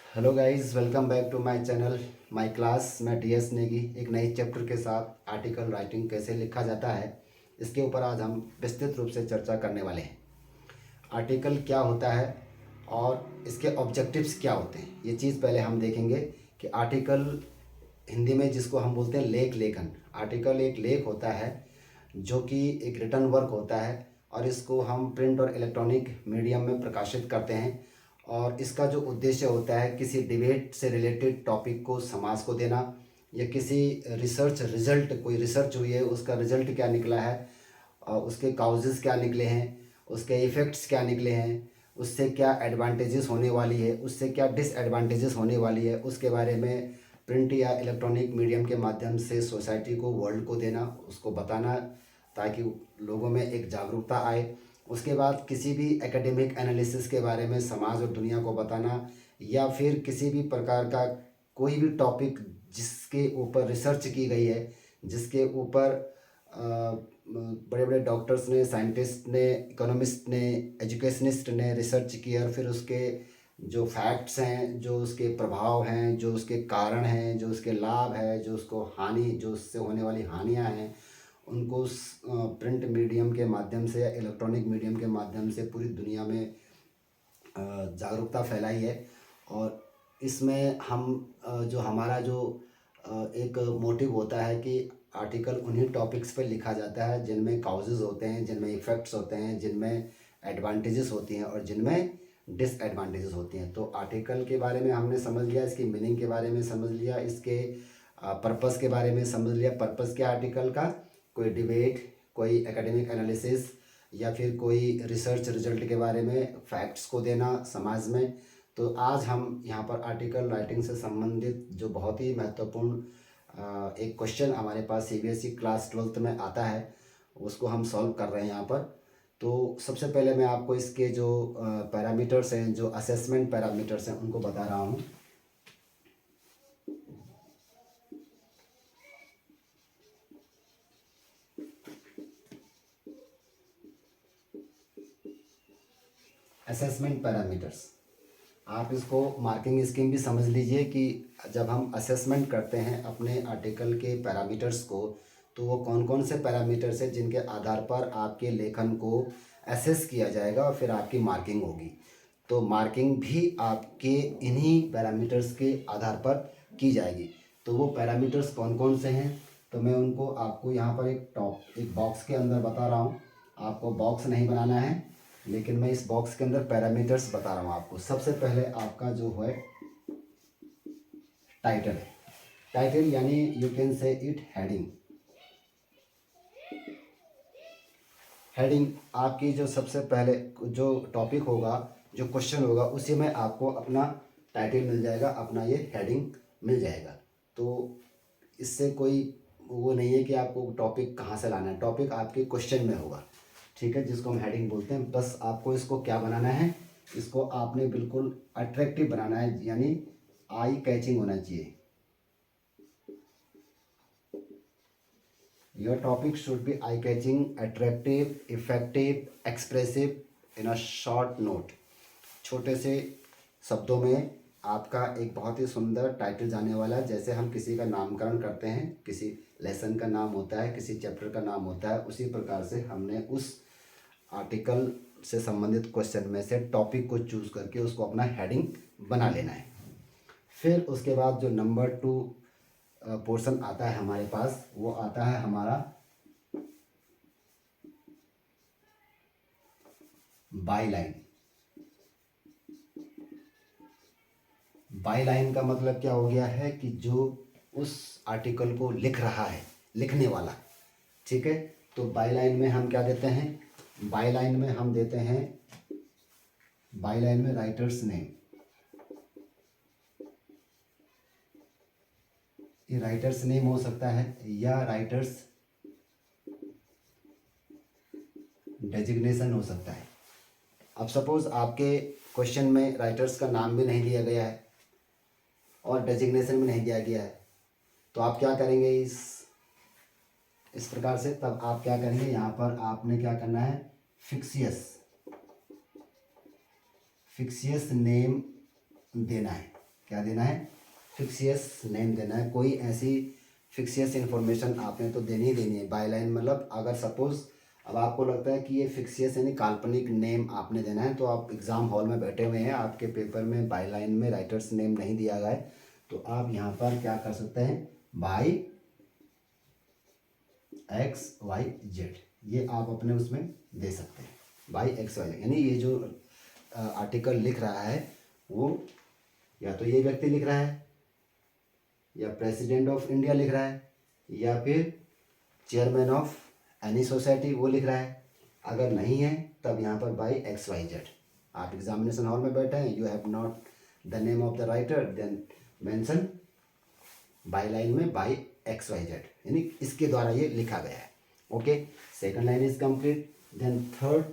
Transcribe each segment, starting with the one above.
Hello guys, welcome back to my channel my class. मैं TS Negi एक नई chapter के साथ आर्टिकल राइटिंग कैसे लिखा जाता है इसके ऊपर आज हम विस्तृत रूप से चर्चा करने वाले हैं। आर्टिकल क्या होता है और इसके ऑब्जेक्टिव्स क्या होते हैं, ये चीज़ पहले हम देखेंगे कि आर्टिकल हिंदी में जिसको हम बोलते हैं लेख लेखन। आर्टिकल एक लेख होता है जो कि एक रिटन वर्क होता है और इसको हम प्रिंट और इलेक्ट्रॉनिक मीडियम में प्रकाशित करते हैं। और इसका जो उद्देश्य होता है किसी डिबेट से रिलेटेड टॉपिक को समाज को देना, या किसी रिसर्च रिजल्ट, कोई रिसर्च हुई है उसका रिजल्ट क्या निकला है और उसके काउजेज़ क्या निकले हैं, उसके इफ़ेक्ट्स क्या निकले हैं, उससे क्या एडवांटेजेस होने वाली है, उससे क्या डिसएडवांटेजेस होने वाली है, उसके बारे में प्रिंट या इलेक्ट्रॉनिक मीडियम के माध्यम से सोसाइटी को, वर्ल्ड को देना, उसको बताना, ताकि लोगों में एक जागरूकता आए। उसके बाद किसी भी एकेडमिक एनालिसिस के बारे में समाज और दुनिया को बताना, या फिर किसी भी प्रकार का कोई भी टॉपिक जिसके ऊपर रिसर्च की गई है, जिसके ऊपर बड़े बड़े डॉक्टर्स ने, साइंटिस्ट ने, इकोनॉमिस्ट ने, एजुकेशनिस्ट ने रिसर्च की और फिर उसके जो फैक्ट्स हैं, जो उसके प्रभाव हैं, जो उसके कारण हैं, जो उसके लाभ है, जो उसको हानि, जो उससे होने वाली हानियां हैं, उनको प्रिंट मीडियम के माध्यम से या इलेक्ट्रॉनिक मीडियम के माध्यम से पूरी दुनिया में जागरूकता फैलाई है। और इसमें हम जो हमारा जो एक मोटिव होता है कि आर्टिकल उन्हीं टॉपिक्स पे लिखा जाता है जिनमें काउजेज़ होते हैं, जिनमें इफ़ेक्ट्स होते हैं, जिनमें एडवांटेजेस होती हैं और जिनमें डिसएडवांटेजेस होती हैं। तो आर्टिकल के बारे में हमने समझ लिया, इसकी मीनिंग के बारे में समझ लिया, इसके पर्पस के बारे में समझ लिया। पर्पस क्या आर्टिकल का? कोई डिबेट, कोई एकेडमिक एनालिसिस, या फिर कोई रिसर्च रिजल्ट के बारे में फैक्ट्स को देना समाज में। तो आज हम यहाँ पर आर्टिकल राइटिंग से संबंधित जो बहुत ही महत्वपूर्ण एक क्वेश्चन हमारे पास सीबीएसई क्लास 12th में आता है, उसको हम सॉल्व कर रहे हैं यहाँ पर। तो सबसे पहले मैं आपको इसके जो पैरामीटर्स हैं, जो असेसमेंट पैरामीटर्स हैं, उनको बता रहा हूँ। असेसमेंट पैरामीटर्स, आप इसको मार्किंग स्कीम भी समझ लीजिए कि जब हम असेसमेंट करते हैं अपने आर्टिकल के पैरामीटर्स को, तो वो कौन कौन से पैरामीटर्स हैं जिनके आधार पर आपके लेखन को असेस किया जाएगा और फिर आपकी मार्किंग होगी। तो मार्किंग भी आपके इन्हीं पैरामीटर्स के आधार पर की जाएगी। तो वो पैरामीटर्स कौन कौन से हैं, तो मैं उनको आपको यहाँ पर एक बॉक्स के अंदर बता रहा हूँ। आपको बॉक्स नहीं बनाना है, लेकिन मैं इस बॉक्स के अंदर पैरामीटर्स बता रहा हूँ आपको। सबसे पहले आपका जो है टाइटल है। टाइटल यानी you can say it heading. Heading आपकी जो सबसे पहले जो टॉपिक होगा, जो क्वेश्चन होगा, उसी में आपको अपना टाइटल मिल जाएगा, अपना ये हेडिंग मिल जाएगा। तो इससे कोई वो नहीं है कि आपको टॉपिक कहाँ से लाना है, टॉपिक आपके क्वेश्चन में होगा, ठीक है, जिसको हम हेडिंग बोलते हैं। बस आपको इसको क्या बनाना है, इसको आपने बिल्कुल अट्रैक्टिव बनाना है, यानी आई कैचिंग होना चाहिए। Your topic should be eye catching, attractive, effective, expressive in a short note. छोटे से शब्दों में आपका एक बहुत ही सुंदर टाइटल जाने वाला है। जैसे हम किसी का नामकरण करते हैं, किसी लेसन का नाम होता है, किसी चैप्टर का नाम होता है, उसी प्रकार से हमने उस आर्टिकल से संबंधित क्वेश्चन में से टॉपिक को चूज़ करके उसको अपना हेडिंग बना लेना है। फिर उसके बाद जो नंबर 2 पोर्शन आता है हमारे पास, वो आता है हमारा बाई लाइन। बाई लाइन का मतलब क्या हो गया है कि जो उस आर्टिकल को लिख रहा है, लिखने वाला, ठीक है। तो बाई लाइन में हम क्या देते हैं, बाई लाइन में हम देते हैं, बाई लाइन में राइटर्स नेम। ये राइटर्स नेम हो सकता है या राइटर्स डेजिग्नेशन हो सकता है। अब सपोज आपके क्वेश्चन में राइटर्स का नाम भी नहीं दिया गया है और डेजिग्नेशन भी नहीं दिया गया है, तो आप क्या करेंगे इस प्रकार से, तब आप क्या करेंगे, यहाँ पर आपने क्या करना है, फिक्सियस नेम देना है। क्या देना है, फिक्सियस नेम देना है। कोई ऐसी फिक्सियस इन्फॉर्मेशन आपने तो देनी ही देनी है। बायलाइन मतलब अगर सपोज अब आपको लगता है कि ये फिक्सियस यानी काल्पनिक नेम आपने देना है, तो आप एग्ज़ाम हॉल में बैठे हुए हैं, आपके पेपर में बायलाइन में राइटर्स नेम नहीं दिया गया है, तो आप यहाँ पर क्या कर सकते हैं, बाई XYZ, ये आप अपने उसमें दे सकते हैं, बाई XYZ। यानी ये जो आर्टिकल लिख रहा है वो या तो ये व्यक्ति लिख रहा है, या प्रेसिडेंट ऑफ इंडिया लिख रहा है, या फिर चेयरमैन ऑफ एनी सोसाइटी वो लिख रहा है। अगर नहीं है तब यहाँ पर बाई XYZ। आप एग्जामिनेशन हॉल में बैठे हैं, you have not the name of the writer, then mention byline में बाई XYZ, यानी इसके द्वारा ये लिखा गया है। Okay, second line is complete. Then third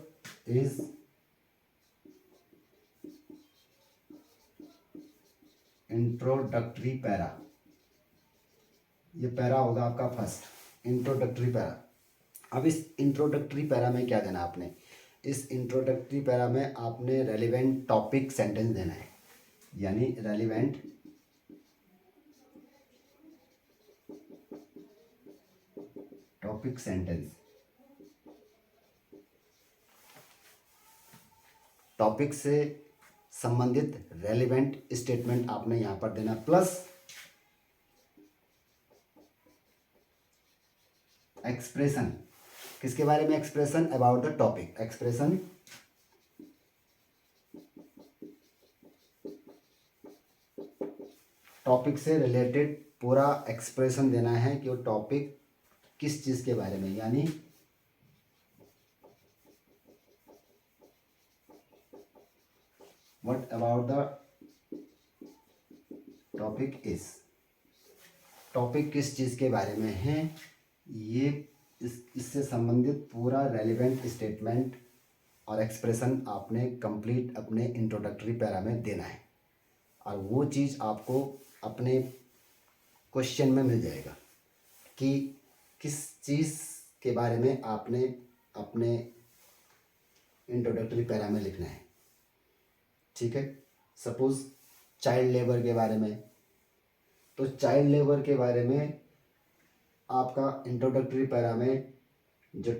is introductory para. ये पैरा होगा आपका फर्स्ट, इंट्रोडक्टरी पैरा। अब इस इंट्रोडक्टरी पैरा में क्या देना आपने, इस इंट्रोडक्टरी पैरा में आपने रेलिवेंट टॉपिक सेंटेंस देना है, यानी रेलिवेंट टॉपिक सेंटेंस, टॉपिक से संबंधित रेलिवेंट स्टेटमेंट आपने यहां पर देना, प्लस एक्सप्रेशन। किसके बारे में expression, about the topic, expression topic से रिलेटेड पूरा एक्सप्रेशन देना है कि वो टॉपिक किस चीज के बारे में, यानी what about the topic is, topic किस चीज के बारे में है, ये इससे संबंधित पूरा रेलिवेंट स्टेटमेंट और एक्सप्रेशन आपने कंप्लीट अपने इंट्रोडक्टरी पैरा में देना है, और वो चीज़ आपको अपने क्वेश्चन में मिल जाएगा कि किस चीज़ के बारे में आपने अपने इंट्रोडक्टरी पैरा में लिखना है। ठीक है, सपोज चाइल्ड लेबर के बारे में, तो चाइल्ड लेबर के बारे में आपका इंट्रोडक्टरी पैरा में जो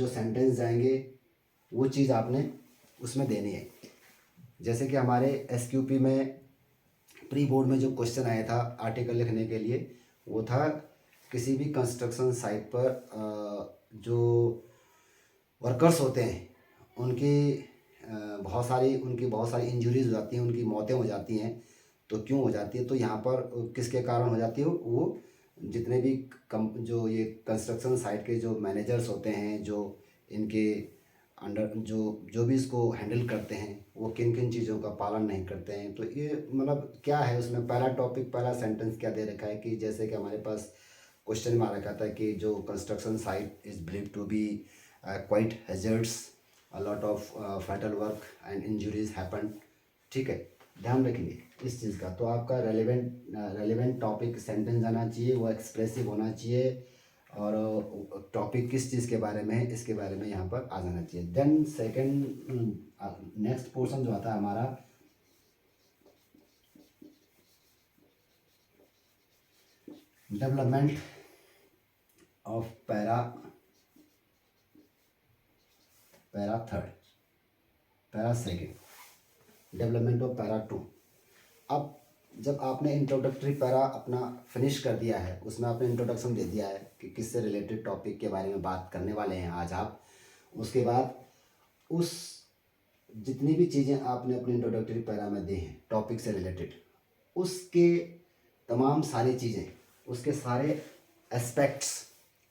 सेंटेंस जाएंगे वो चीज़ आपने उसमें देनी है। जैसे कि हमारे SQP में प्री बोर्ड में जो क्वेश्चन आया था आर्टिकल लिखने के लिए, वो था किसी भी कंस्ट्रक्शन साइट पर जो वर्कर्स होते हैं उनकी बहुत सारी इंजरीज हो जाती हैं, उनकी मौतें हो जाती हैं। तो क्यों हो जाती है, तो यहाँ पर किसके कारण हो जाती है, वो जितने भी जो ये कंस्ट्रक्शन साइट के जो मैनेजर्स होते हैं, जो इनके अंडर जो भी इसको हैंडल करते हैं, वो किन किन चीज़ों का पालन नहीं करते हैं। तो ये मतलब क्या है उसमें पहला टॉपिक, पहला सेंटेंस क्या दे रखा है कि जैसे कि हमारे पास क्वेश्चन में आ रखा था कि जो construction site is believe to be quite hazards, a lot of fatal work and injuries happen. ठीक है, ध्यान रखेंगे इस चीज़ का। तो आपका रेलेवेंट टॉपिक सेंटेंस आना चाहिए, वो एक्सप्रेसिव होना चाहिए, और टॉपिक किस चीज़ के बारे में है इसके बारे में यहाँ पर आ जाना चाहिए। देन सेकंड नेक्स्ट पोर्शन जो आता है हमारा development of para third, para second, development of para two. अब जब आपने इंट्रोडक्टरी पैरा अपना फिनिश कर दिया है, उसमें आपने इंट्रोडक्शन दे दिया है कि किससे रिलेटेड टॉपिक के बारे में बात करने वाले हैं आज आप, उसके बाद उस जितनी भी चीज़ें आपने अपने इंट्रोडक्टरी पैरा में दी हैं टॉपिक से रिलेटेड, उसके तमाम सारी चीज़ें, उसके सारे एस्पेक्ट्स,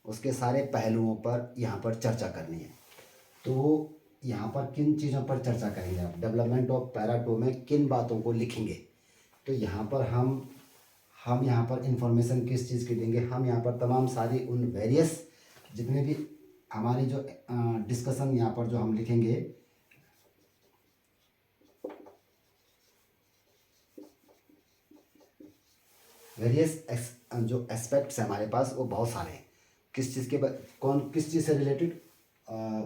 उसके सारे पहलुओं पर यहाँ पर चर्चा करनी है। तो यहाँ पर किन चीज़ों पर चर्चा करेंगे आप, डेवलपमेंट ऑफ पैरा टू में किन बातों को लिखेंगे, तो यहाँ पर हम यहाँ पर इंफॉर्मेशन किस चीज़ की देंगे, हम यहाँ पर तमाम सारी उन वेरियस जितने भी हमारी जो डिस्कशन यहाँ पर जो हम लिखेंगे, वेरियस जो एस्पेक्ट्स हैं हमारे पास वो बहुत सारे हैं। किस चीज़ के किस चीज़ से related,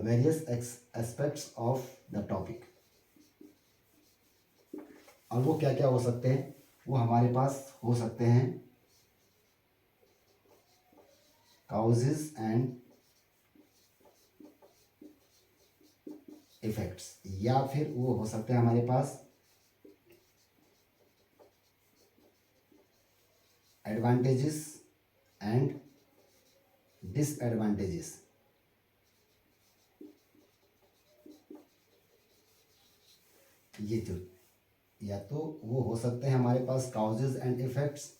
various aspects of the topic, और वो क्या क्या हो सकते हैं, वो हमारे पास हो सकते हैं काउजेज एंड इफेक्ट्स, या फिर वो हो सकते हैं हमारे पास एडवांटेजेस एंड डिसएडवांटेजेस। ये जो या तो वो हो सकते हैं हमारे पास काउजेज एंड इफेक्ट्स,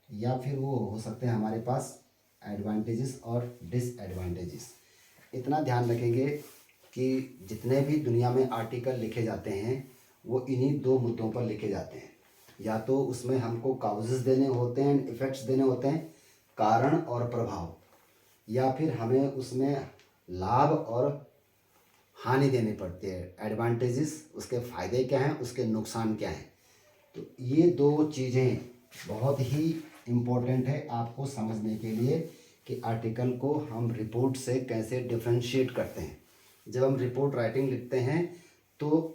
या फिर वो हो सकते हैं हमारे पास एडवांटेजेस और डिसएडवांटेजेस। इतना ध्यान रखेंगे कि जितने भी दुनिया में आर्टिकल लिखे जाते हैं वो इन्हीं दो मुद्दों पर लिखे जाते हैं। या तो उसमें हमको काउजेज देने होते हैं, इफेक्ट्स देने होते हैं, कारण और प्रभाव, या फिर हमें उसमें लाभ और हानि देने पड़ते हैं, एडवांटेजेस, उसके फ़ायदे क्या हैं, उसके नुकसान क्या हैं। तो ये दो चीज़ें बहुत ही इम्पोर्टेंट है आपको समझने के लिए कि आर्टिकल को हम रिपोर्ट से कैसे डिफरेंशिएट करते हैं। जब हम रिपोर्ट राइटिंग लिखते हैं तो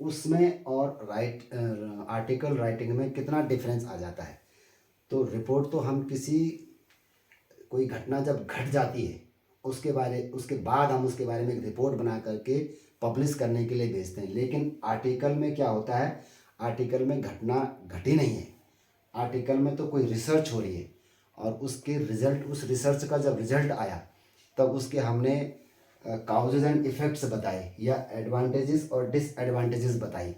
उसमें और आर्टिकल राइटिंग में कितना डिफरेंस आ जाता है। तो रिपोर्ट तो हम कोई घटना जब घट जाती है उसके बाद हम उसके बारे में एक रिपोर्ट बना करके पब्लिश करने के लिए भेजते हैं। लेकिन आर्टिकल में क्या होता है, आर्टिकल में घटना घटी नहीं है, आर्टिकल में तो कोई रिसर्च हो रही है और उसके रिजल्ट, उस रिसर्च का जब रिजल्ट आया तब उसके हमने काउजेज एंड इफेक्ट्स बताए या एडवांटेजेस और डिसएडवांटेजेस बताई।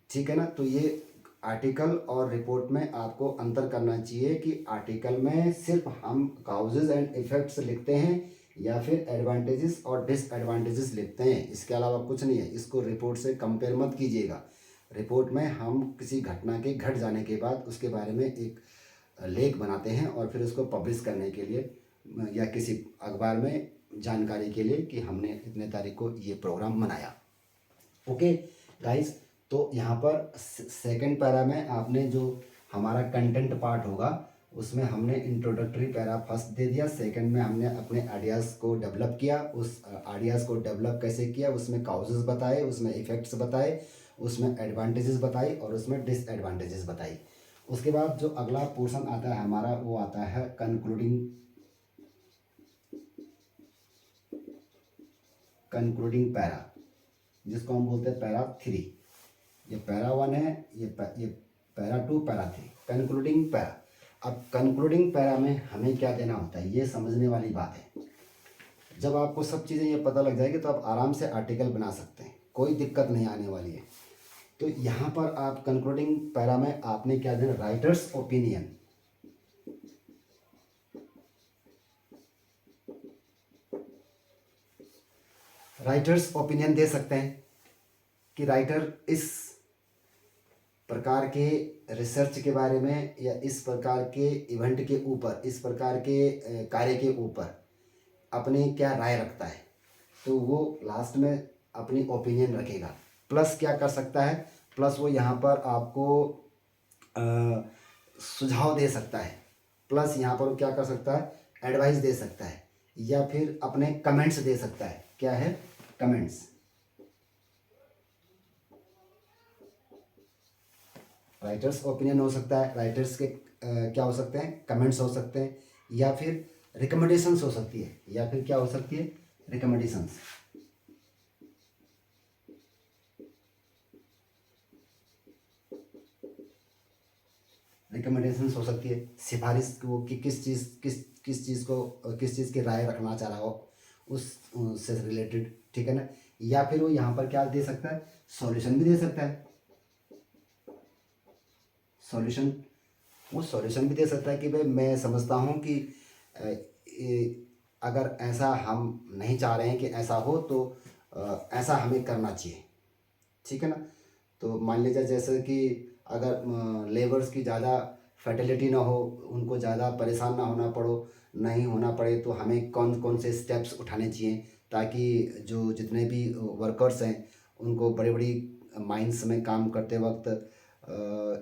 ठीक है ना। तो ये आर्टिकल और रिपोर्ट में आपको अंतर करना चाहिए कि आर्टिकल में सिर्फ हम काउजेज एंड इफेक्ट्स लिखते हैं या फिर एडवांटेजेस और डिसएडवांटेजेस लिखते हैं, इसके अलावा कुछ नहीं है। इसको रिपोर्ट से कंपेयर मत कीजिएगा। रिपोर्ट में हम किसी घटना के घट जाने के बाद उसके बारे में एक लेख बनाते हैं और फिर उसको पब्लिश करने के लिए या किसी अखबार में जानकारी के लिए कि हमने इतने तारीख को ये प्रोग्राम मनाया। ओके गाइस, तो यहाँ पर सेकंड पैरा में आपने जो हमारा कंटेंट पार्ट होगा उसमें हमने इंट्रोडक्टरी पैरा फर्स्ट दे दिया, सेकंड में हमने अपने आइडियाज़ को डेवलप किया। उस आइडियाज़ को डेवलप कैसे किया, उसमें काउजेस बताए, उसमें इफ़ेक्ट्स बताए, उसमें एडवांटेजेस बताई और उसमें डिसएडवांटेजेस बताई। उसके बाद जो अगला पोर्शन आता है हमारा वो आता है कंक्लूडिंग पैरा, जिसको हम बोलते हैं पैरा 3। ये पैरा 1 है, ये पैरा 2, पैरा 3, कंक्लूडिंग पैरा। अब कंक्लूडिंग पैरा में हमें क्या देना होता है ये समझने वाली बात है। जब आपको सब चीज़ें ये पता लग जाएगी तो आप आराम से आर्टिकल बना सकते हैं, कोई दिक्कत नहीं आने वाली है। तो यहाँ पर आप कंक्लूडिंग पैरा में आपने क्या देना, राइटर्स ओपिनियन। राइटर्स ओपिनियन दे सकते हैं कि राइटर इस प्रकार के रिसर्च के बारे में या इस प्रकार के इवेंट के ऊपर, इस प्रकार के कार्य के ऊपर अपनी क्या राय रखता है। तो वो लास्ट में अपनी ओपिनियन रखेगा। प्लस क्या कर सकता है, प्लस वो यहाँ पर आपको सुझाव दे सकता है। प्लस यहाँ पर वो क्या कर सकता है, एडवाइस दे सकता है या फिर अपने कमेंट्स दे सकता है। क्या है, कमेंट्स। राइटर्स ओपिनियन हो सकता है, राइटर्स के क्या हो सकते हैं, कमेंट्स हो सकते हैं, या फिर रिकमेंडेशंस हो सकती है, या फिर क्या हो सकती है, रिकमेंडेशंस। रिकमेंडेशंस हो सकती है, सिफारिश को कि किस चीज़ की राय रखना चाह रहा हो उस से रिलेटेड। ठीक है ना। या फिर वो यहाँ पर क्या दे सकता है, सॉल्यूशन भी दे सकता है। सॉल्यूशन, वो सॉल्यूशन भी दे सकता है कि भाई मैं समझता हूँ कि अगर ऐसा हम नहीं चाह रहे हैं कि ऐसा हो तो ऐसा हमें करना चाहिए। ठीक है ना। तो मान लीजिए जैसे कि अगर लेबर्स की ज़्यादा फर्टिलिटी ना हो, उनको ज़्यादा परेशान ना होना पड़े तो हमें कौन कौन से स्टेप्स उठाने चाहिए ताकि जो जितने भी वर्कर्स हैं उनको बड़ी बड़ी माइंस में काम करते वक्त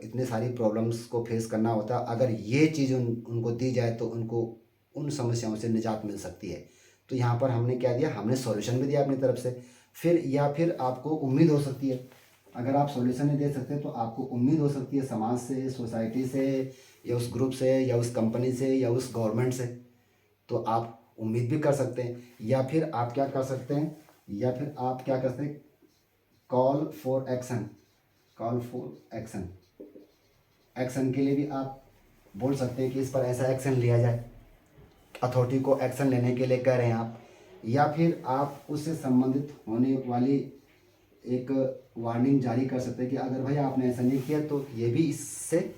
इतने सारी प्रॉब्लम्स को फेस करना होता है। अगर ये चीज़ उनको दी जाए तो उनको उन समस्याओं से निजात मिल सकती है। तो यहाँ पर हमने क्या दिया, हमने सॉल्यूशन भी दिया अपनी तरफ से। फिर या फिर आपको उम्मीद हो सकती है अगर आप सॉल्यूशन नहीं दे सकते तो आपको उम्मीद हो सकती है समाज से, सोसाइटी से, या उस ग्रुप से, या उस कंपनी से, या उस गवर्नमेंट से। तो आप उम्मीद भी कर सकते हैं, या फिर आप क्या कर सकते हैं, या फिर आप क्या कर सकते हैं, call for action. Call for action, action के लिए भी आप बोल सकते हैं कि इस पर ऐसा एक्शन लिया जाए, अथॉरिटी को एक्शन लेने के लिए कह रहे हैं आप। या फिर आप उससे संबंधित होने वाली एक वार्निंग जारी कर सकते हैं कि अगर भाई आपने ऐसा नहीं किया तो ये भी इससे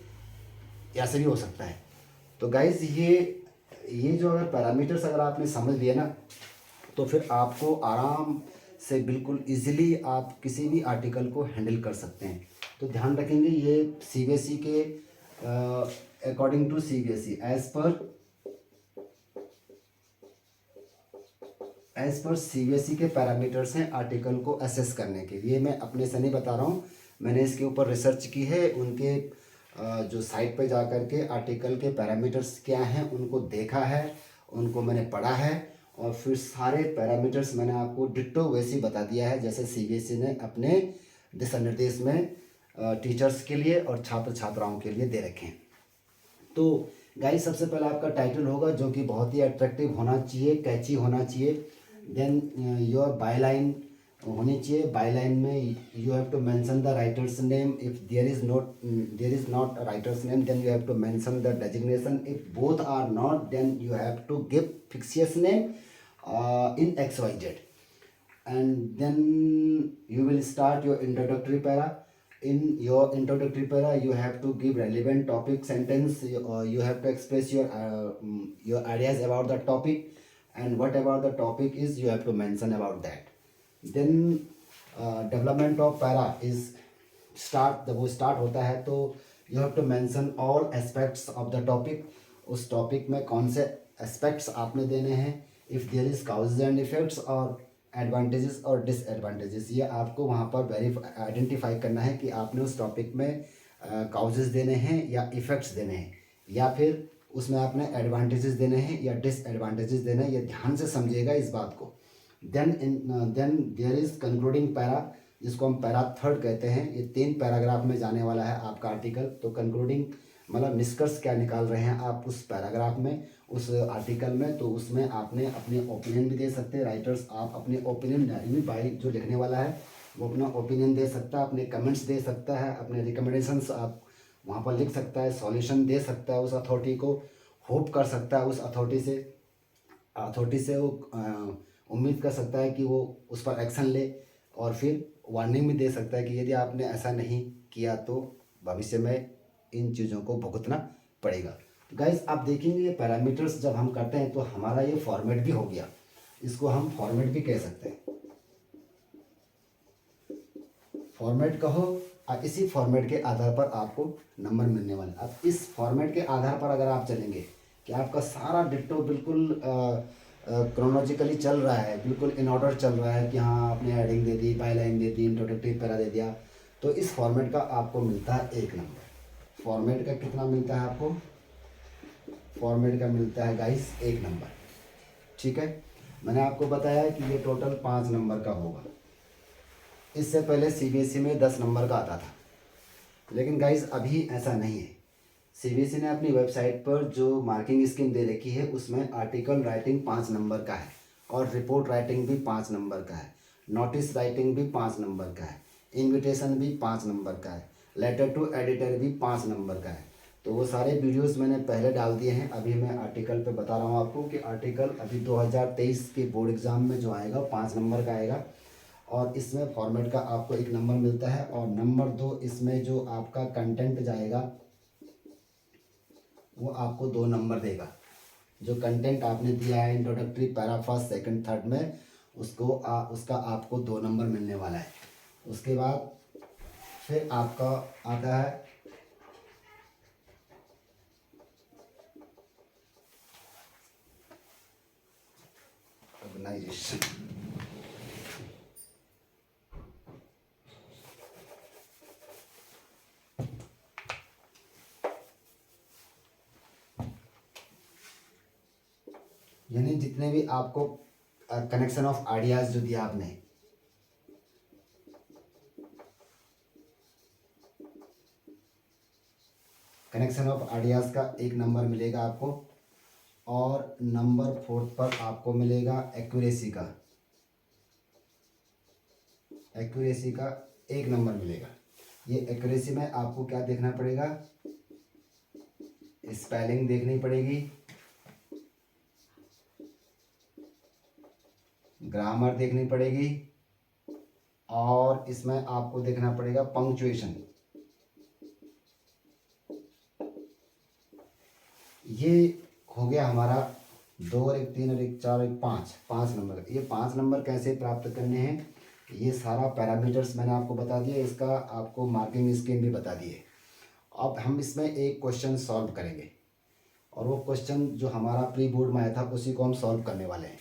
ऐसे भी हो सकता है। तो गाइज ये जो अगर पैरामीटर्स अगर आपने समझ लिए ना, तो फिर आपको आराम से बिल्कुल इजीली आप किसी भी आर्टिकल को हैंडल कर सकते हैं। तो ध्यान रखेंगे ये सीबीएसई के according to CBSE as per CBSE के पैरामीटर्स हैं आर्टिकल को असेस करने के। ये मैं अपने से नहीं बता रहा हूँ, मैंने इसके ऊपर रिसर्च की है। उनके जो साइट पे जा कर के आर्टिकल के पैरामीटर्स क्या हैं उनको देखा है, उनको मैंने पढ़ा है, और फिर सारे पैरामीटर्स मैंने आपको डिट्टो वैसे बता दिया है जैसे सीबीएसई ने अपने दिशा निर्देश में टीचर्स के लिए और छात्र छात्राओं के लिए दे रखे हैं। तो गाइस सबसे पहले आपका टाइटल होगा जो कि बहुत ही अट्रैक्टिव होना चाहिए, कैची होना चाहिए। देन योर बायलाइन होनी चाहिए। बायलाइन में you have to mention the writer's name. If there is not writer's name then you have to mention the designation. If both are not then you have to give fictitious name in XYZ, and then you will start your introductory para. In your introductory para you have to give relevant topic sentence. You have to express your ideas about the topic, and whatever the topic is you have to mention about that. Then development of para is जब वो start होता है तो you have to mention all aspects of the topic. उस topic में कौन से aspects आपने देने हैं, if there is causes and effects और एडवांटेजेस और डिसएडवांटेजेस, ये आपको वहाँ पर आइडेंटिफाई करना है कि आपने उस टॉपिक में काउजेज देने हैं या इफ़ेक्ट्स देने हैं, या फिर उसमें आपने एडवांटेजेस देने हैं या डिसएडवांटेजेस देने हैं। ये ध्यान से समझिएगा इस बात को। Then there is concluding para, जिसको हम पैरा थर्ड कहते हैं। ये 3 पैराग्राफ में जाने वाला है आपका आर्टिकल। तो कंक्लूडिंग मतलब निष्कर्ष क्या निकाल रहे हैं आप उस पैराग्राफ में, उस आर्टिकल में। तो उसमें आपने अपने ओपिनियन भी दे सकते हैं। राइटर्स आप अपने ओपिनियन भी, भाई जो लिखने वाला है वो अपना ओपिनियन दे सकता है, अपने कमेंट्स दे सकता है, अपने रिकमेंडेशंस आप वहाँ पर लिख सकता है, सॉल्यूशन दे सकता है उस अथॉरिटी को, होप कर सकता है उस अथॉरिटी से वो उम्मीद कर सकता है कि वो उस पर एक्शन ले, और फिर वार्निंग भी दे सकता है कि यदि आपने ऐसा नहीं किया तो भविष्य में इन चीज़ों को भुगतना पड़ेगा। तो गाइस आप देखेंगे ये पैरामीटर्स जब हम करते हैं तो हमारा ये फॉर्मेट भी हो गया, इसको हम फॉर्मेट भी कह सकते हैं। फॉर्मेट कहो, और इसी फॉर्मेट के आधार पर आपको नंबर मिलने वाले। अब इस फॉर्मेट के आधार पर अगर आप चलेंगे कि आपका सारा डिट्टो बिल्कुल क्रोनोलॉजिकली चल रहा है, बिल्कुल इन ऑर्डर चल रहा है कि हाँ आपने हेडिंग दे दी, बायलाइन दे दी, इंट्रोडक्टरी पैरा दे दिया, तो इस फॉर्मेट का आपको मिलता है 1 नंबर। फॉर्मेट का कितना मिलता है आपको? फॉर्मेट का मिलता है गाइस 1 नंबर। ठीक है, मैंने आपको बताया कि ये टोटल 5 नंबर का होगा। इससे पहले सीबीएसई में 10 नंबर का आता था, लेकिन गाइस अभी ऐसा नहीं है। सीबीएसई ने अपनी वेबसाइट पर जो मार्किंग स्कीम दे रखी है उसमें आर्टिकल राइटिंग 5 नंबर का है, और रिपोर्ट राइटिंग भी 5 नंबर का है, नोटिस राइटिंग भी 5 नंबर का है, इन्विटेशन भी 5 नंबर का है, लेटर टू एडिटर भी 5 नंबर का है। तो वो सारे वीडियोस मैंने पहले डाल दिए हैं। अभी मैं आर्टिकल पे बता रहा हूँ आपको कि आर्टिकल अभी 2023 के बोर्ड एग्ज़ाम में जो आएगा 5 नंबर का आएगा, और इसमें फॉर्मेट का आपको 1 नंबर मिलता है। और नंबर 2 इसमें जो आपका कंटेंट जाएगा वो आपको 2 नंबर देगा। जो कंटेंट आपने दिया है introductory para first second third में, उसका आपको 2 नंबर मिलने वाला है। उसके बाद फिर आपका आता है ऑर्गेनाइजेशन। यानी जितने भी आपको कनेक्शन ऑफ आइडियाज़ जो दिया आपने, कनेक्शन ऑफ आइडियाज़ का 1 नंबर मिलेगा आपको, और नंबर 4 पर आपको मिलेगा एक्यूरेसी का 1 नंबर मिलेगा। ये एक्यूरेसी में आपको क्या देखना पड़ेगा, स्पेलिंग देखनी पड़ेगी, ग्रामर देखनी पड़ेगी, और इसमें आपको देखना पड़ेगा पंक्चुएशन। ये हो गया हमारा 2 और 1 3 और 1 4 1 5 नंबर। ये 5 नंबर कैसे प्राप्त करने हैं, ये सारा पैरामीटर्स मैंने आपको बता दिया, इसका आपको मार्किंग स्कीम भी बता दी है। अब हम इसमें एक क्वेश्चन सॉल्व करेंगे, और वो क्वेश्चन जो हमारा प्री बोर्ड में आया था उसी को हम सॉल्व करने वाले हैं।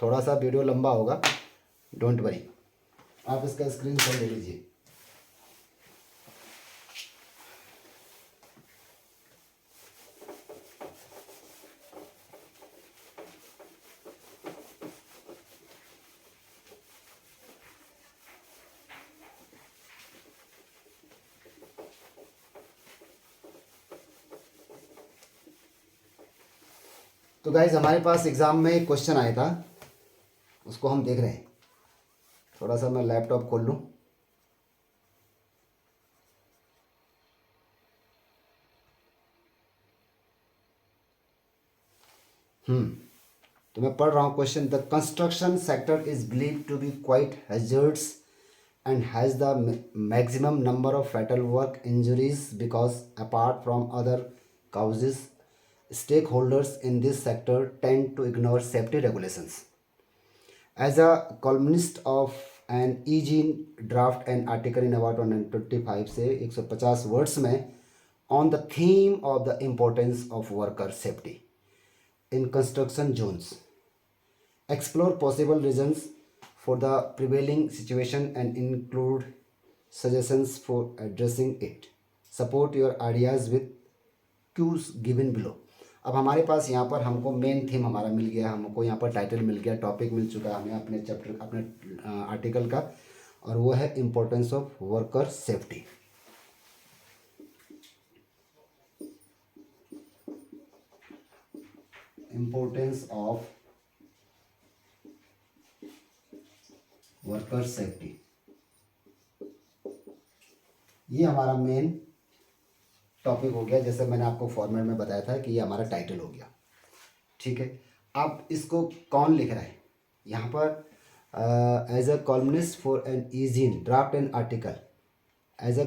थोड़ा सा वीडियो लंबा होगा, डोंट वरी, आप इसका स्क्रीनशॉट ले लीजिए। तो गाइज हमारे पास एग्ज़ाम में एक क्वेश्चन आया था, उसको हम देख रहे हैं। थोड़ा सा मैं लैपटॉप खोल लूँ। तो मैं पढ़ रहा हूँ question. The construction sector is believe to be quite hazards and has the maximum number of fatal work injuries because apart from other causes, stakeholders in this sector tend to ignore safety regulations. As a columnist of an e-gene draft an article in about 125 से 150 words में on the theme of the importance of worker safety in construction zones. Explore possible reasons for the prevailing situation and include suggestions for addressing it. Support your ideas with cues given below. अब हमारे पास यहाँ पर हमको main theme हमारा मिल गया, हमको यहाँ पर टाइटल मिल गया, टॉपिक मिल चुका है हमें अपने चैप्टर अपने आर्टिकल का, और वो है importance of worker safety. Importance of worker safety, ये हमारा मेन टॉपिक हो गया। जैसे मैंने आपको फॉर्मेट में बताया था कि ये हमारा टाइटल हो गया, ठीक है। अब इसको कौन लिख रहा है यहाँ पर? As a columnist for an ezine draft an article. As a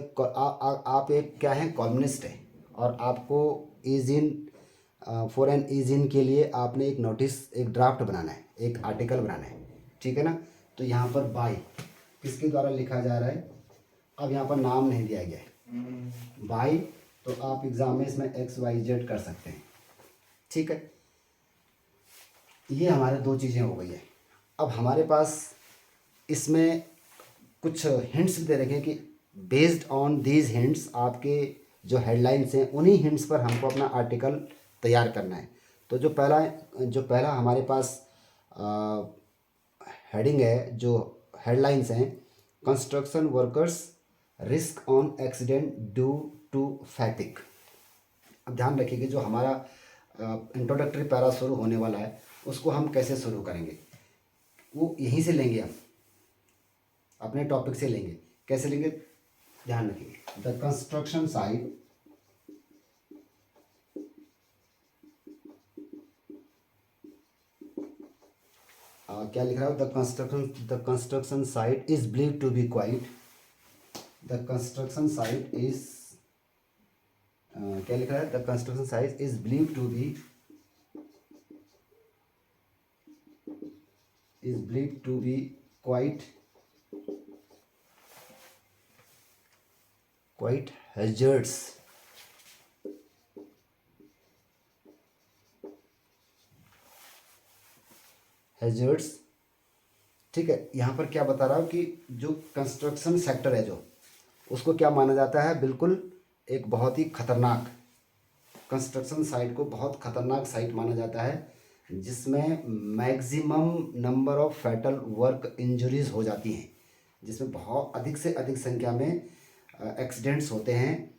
आप एक क्या है, कॉलमनिस्ट है, और आपको ईजीन फॉर एन ईजीन के लिए आपने एक नोटिस, एक ड्राफ्ट बनाना है, एक आर्टिकल बनाना है, ठीक है ना। तो यहाँ पर बाय किसके द्वारा लिखा जा रहा है? अब यहाँ पर नाम नहीं दिया गया है बाय, तो आप एग्ज़ाम में इसमें XYZ कर सकते हैं, ठीक है। ये हमारे 2 चीज़ें हो गई है। अब हमारे पास इसमें कुछ हिंट्स दे रखे हैं कि बेस्ड ऑन दीज हिंट्स आपके जो हेडलाइंस हैं उन्हीं हिंट्स पर हमको अपना आर्टिकल तैयार करना है। तो जो पहला हमारे पास हेडिंग है, जो हेडलाइंस हैं, construction workers risk on accident due to fatigue. अब ध्यान रखिए कि जो हमारा इंट्रोडक्टरी पैरा शुरू होने वाला है उसको हम कैसे शुरू करेंगे, वो यहीं से लेंगे, हम अपने टॉपिक से लेंगे। कैसे लेंगे, ध्यान रखिए। द कंस्ट्रक्शन साइट क्या लिख रहा है? The construction site is believe to be quite. The construction site is क्या लिख रहा है? The construction site is believe to be quite hazards. ठीक है। यहाँ पर क्या बता रहा हूँ कि जो कंस्ट्रक्शन सेक्टर है जो, उसको क्या माना जाता है? बिल्कुल एक बहुत ही खतरनाक, कंस्ट्रक्शन साइट को बहुत खतरनाक साइट माना जाता है, जिसमें maximum number of fatal work injuries हो जाती हैं, जिसमें बहुत अधिक से अधिक संख्या में एक्सीडेंट्स होते हैं,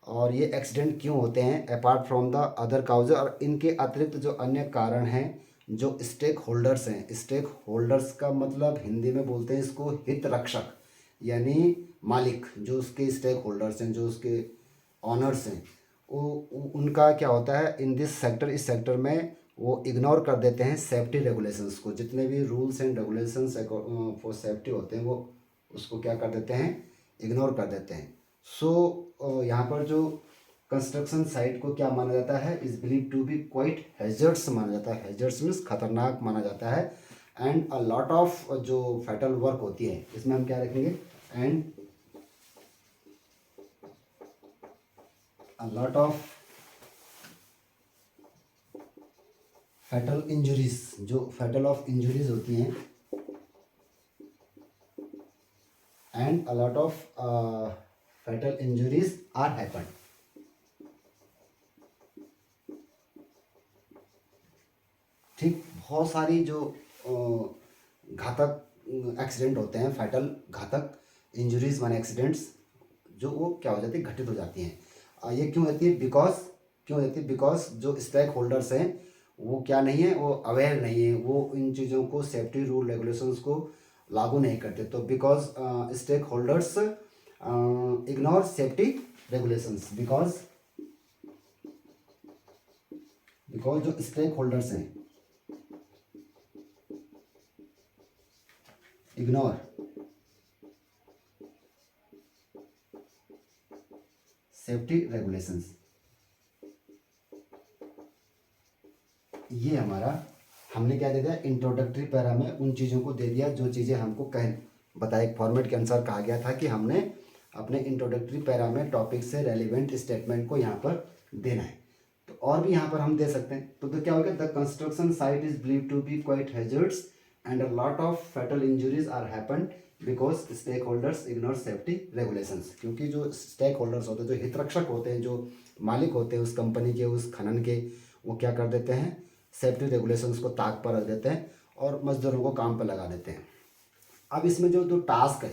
और ये एक्सीडेंट क्यों होते हैं apart from the other cause, और इनके अतिरिक्त जो अन्य कारण हैं जो स्टेक होल्डर्स हैं। स्टेक होल्डर्स का मतलब हिंदी में बोलते हैं इसको हित रक्षक, यानी मालिक, जो उसके स्टेक होल्डर्स हैं, जो उसके ऑनर्स हैं, उनका क्या होता है इन दिस सेक्टर, इस सेक्टर में वो इग्नोर कर देते हैं सेफ्टी रेगुलेशंस को। जितने भी rules and regulations for safety होते हैं वो उसको क्या कर देते हैं, इग्नोर कर देते हैं। सो यहाँ पर जो कंस्ट्रक्शन साइट को क्या माना जाता है, is believe to be quite hazards माना जाता है। हैजर्ड्स मीन्स खतरनाक माना जाता है। एंड अ लॉट ऑफ जो फैटल वर्क होती है, इसमें हम क्या रखेंगे, and a lot of fatal injuries, जो फैटल ऑफ इंजरीज होती हैं, and a lot of fatal injuries are happen. ठीक, बहुत सारी जो घातक एक्सीडेंट होते हैं, फैटल घातक इंजरीज माने एक्सीडेंट्स, जो वो क्या हो जाती है, घटित हो जाती हैं। ये क्यों होती है, क्यों होती है, बिकॉज जो स्टेक होल्डर्स हैं वो क्या नहीं है, वो अवेयर नहीं है, वो इन चीज़ों को, सेफ्टी रूल रेगुलेशंस को लागू नहीं करते। तो because stakeholders ignore safety regulations, because जो स्टेक होल्डर्स हैं इग्नोर सेफ्टी रेगुलेशंस। ये हमारा, हमने क्या दे दिया, इंट्रोडक्टरी पैरा में उन चीज़ों को दे दिया जो चीज़ें हमको कह बताए। एक फॉर्मेट के अनुसार कहा गया था कि हमने अपने इंट्रोडक्टरी पैरा में टॉपिक से रेलिवेंट स्टेटमेंट को यहाँ पर देना है। तो और भी यहाँ पर हम दे सकते हैं। तो क्या होगा, the construction site is believe to be quite hazards and a lot of fatal injuries are happen because stakeholders ignore safety regulations. क्योंकि जो स्टेक होल्डर्स होते हैं, जो हितरक्षक होते हैं, जो मालिक होते हैं उस कंपनी के, उस खनन के, वो क्या कर देते हैं, सेफ्टी रेगुलेशंस को ताक पर रख देते हैं और मजदूरों को काम पर लगा देते हैं। अब इसमें जो टास्क है,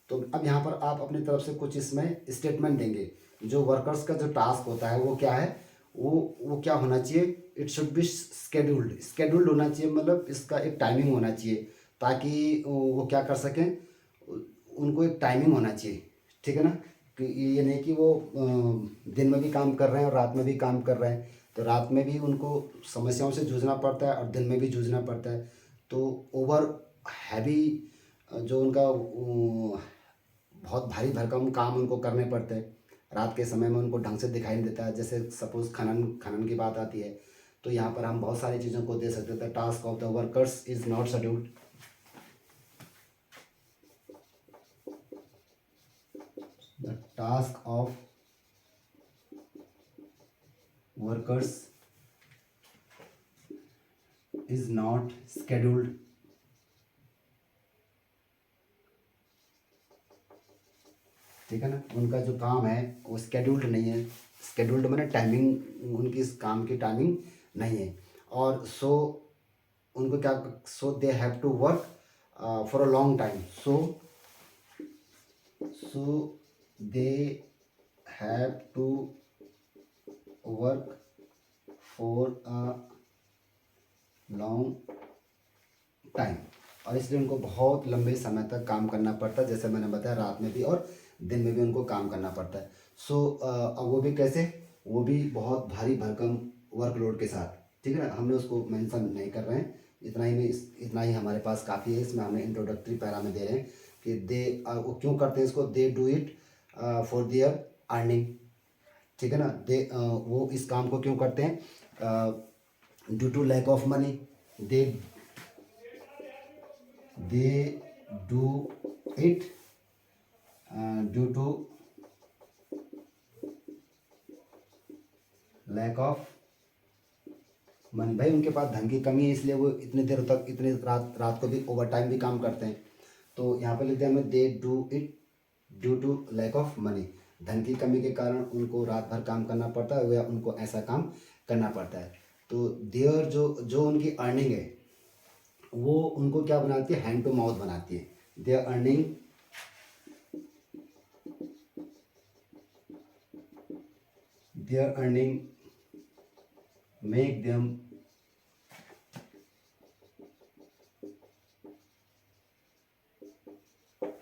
तो अब यहाँ पर आप अपनी तरफ से कुछ इसमें स्टेटमेंट देंगे। जो वर्कर्स का जो टास्क होता है वो क्या है, वो क्या होना चाहिए, इट शुड बी स्केड्यूल्ड होना चाहिए, मतलब इसका एक टाइमिंग होना चाहिए, ताकि वो क्या कर सकें, उनको एक टाइमिंग होना चाहिए। ठीक है ना, कि ये नहीं कि वो दिन में भी काम कर रहे हैं और रात में भी काम कर रहे हैं, तो रात में भी उनको समस्याओं से जूझना पड़ता है और दिन में भी जूझना पड़ता है। तो ओवर हैवी जो उनका बहुत भारी भरकम काम उनको करने पड़ते हैं, रात के समय में उनको ढंग से दिखाई नहीं देता है। जैसे सपोज खनन की बात आती है, तो यहाँ पर हम बहुत सारी चीज़ों को दे सकते थे। Task of the workers is not scheduled, the task of workers is not scheduled, ठीक है ना, उनका जो काम है वो स्केड्यूल्ड नहीं है। स्केड्यूल्ड मैंने टाइमिंग, उनकी इस काम की टाइमिंग नहीं है। और सो उनको क्या, so they have to work for a long time, so they have to work for a long time, और इसलिए उनको बहुत लंबे समय तक काम करना पड़ता है। जैसे मैंने बताया, रात में भी और दिन में भी उनको काम करना पड़ता है। सो अब वो भी कैसे, वो भी बहुत भारी भरकम वर्कलोड के साथ। ठीक है ना, हमने उसको मेंशन नहीं कर रहे हैं, इतना ही हमारे पास काफ़ी है। इसमें हमने इंट्रोडक्टरी पैरा में दे रहे हैं कि वो क्यों करते हैं इसको, दे do it for their earning. ठीक है ना, वो इस काम को क्यों करते हैं, due to lack of money, they do it due to lack of money. भाई उनके पास धन की कमी है, इसलिए वो इतने देर तक, इतने रात को भी ओवर टाइम भी काम करते हैं। तो यहाँ पे लिखते हैं हमें, they do it due to lack of money. धन की कमी के कारण उनको रात भर काम करना पड़ता है या उनको ऐसा काम करना पड़ता है। तो देयर जो उनकी अर्निंग है वो उनको क्या बनाती है, हैंड टू माउथ बनाती है। Their earning their earning make them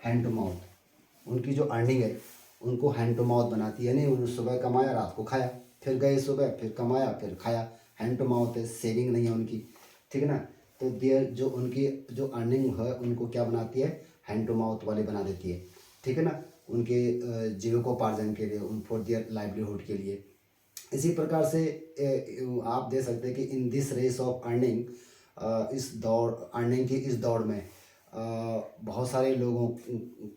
hand to mouth. उनकी जो अर्निंग है उनको हैंड टू माउथ बनाती है, यानी उन्होंने सुबह कमाया, रात को खाया, फिर गए सुबह, फिर कमाया, फिर खाया। हैंड टू माउथ है, सेविंग नहीं है उनकी, ठीक है ना। तो देयर जो उनकी जो अर्निंग है उनको क्या बनाती है, हैंड टू माउथ वाले बना देती है, ठीक है ना, उनके जीविकोपार्जन के लिए, उन फॉर देयर लाइवलीहुड के लिए। इसी प्रकार से आप देख सकते हैं कि in this race of earning, इस दौड़, अर्निंग की इस दौड़ में बहुत सारे लोगों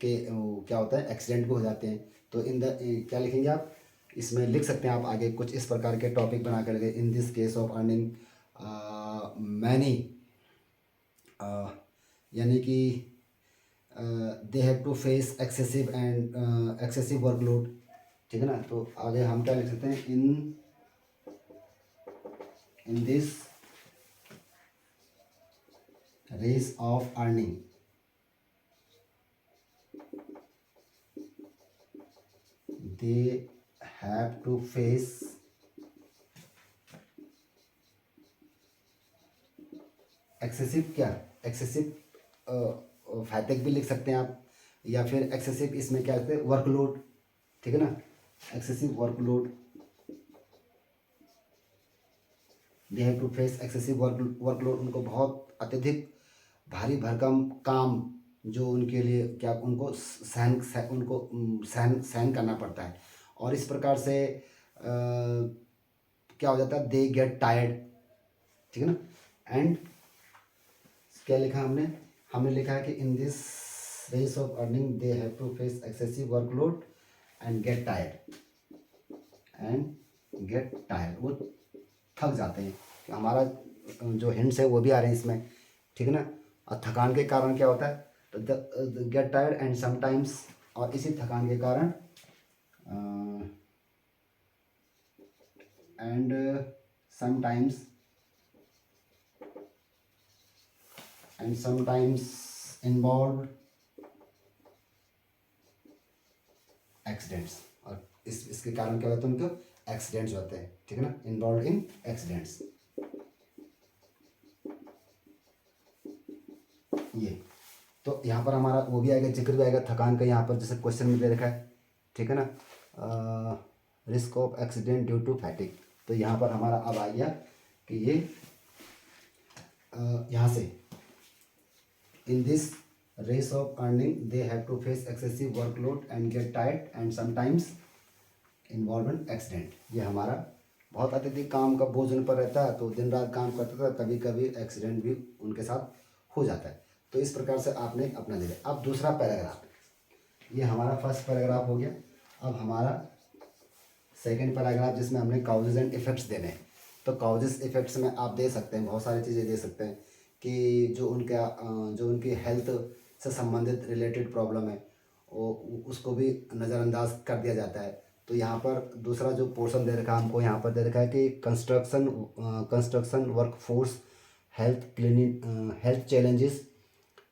के क्या होता है, एक्सीडेंट भी हो जाते हैं। तो इन द क्या लिखेंगे आप, इसमें लिख सकते हैं आप आगे कुछ इस प्रकार के टॉपिक बना कर लगे, in this case of earning money, यानी कि they have to face excessive workload, ठीक है ना। तो आगे हम क्या लिख सकते हैं, in this race of earning they have to face excessive, क्या एक्सेसिव फैटिग भी लिख सकते हैं आप, या फिर एक्सेसिव, इसमें क्या कहते हैं, वर्कलोड, ठीक है ना, excessive workload, they have to face excessive workload. उनको बहुत अत्यधिक भारी भरकम काम जो उनके लिए क्या, उनको सहन करना पड़ता है। और इस प्रकार से क्या हो जाता है, दे गेट टायर्ड, ठीक है ना। एंड क्या लिखा हमने, हमने लिखा है कि in this race of earning they have to face excessive workload and get tired, वो थक जाते हैं। कि हमारा जो हिंट्स है वो भी आ रहे हैं इसमें, ठीक है ना। और थकान के कारण क्या होता है, तो गेट टायर्ड एंड समटाइम्स, और इसी थकान के कारण एंड समटाइम्स इन्वॉल्व एक्सीडेंट्स, और इसके कारण क्या होता है, उनको एक्सीडेंट्स होते हैं, ठीक है ना, इन्वॉल्व इन एक्सीडेंट्स। ये तो यहाँ पर हमारा वो भी आएगा, जिक्र भी आएगा थकान का, यहाँ पर जैसे क्वेश्चन में दे रखा है, ठीक है ना, risk of accident due to fatigue. तो यहाँ पर हमारा अब आ गया कि ये यहाँ से in this race of earning they have to face excessive workload and get tired and sometimes involve in accident. ये हमारा बहुत अत्यधिक काम का बोझ उन पर रहता है, तो दिन रात काम करता था, कभी कभी एक्सीडेंट भी उनके साथ हो जाता है। तो इस प्रकार से आपने अपना ले लिया। अब दूसरा पैराग्राफ, ये हमारा फर्स्ट पैराग्राफ हो गया। अब हमारा सेकंड पैराग्राफ, जिसमें हमने काउजेज एंड इफेक्ट्स देने हैं। तो काउजेज इफेक्ट्स में आप दे सकते हैं, बहुत सारी चीज़ें दे सकते हैं कि जो उनकी हेल्थ से संबंधित रिलेटेड प्रॉब्लम है वो उसको भी नज़रअंदाज कर दिया जाता है। तो यहाँ पर दूसरा जो पोर्शन दे रखा है हमको, यहाँ पर दे रखा है कि construction workforce health challenges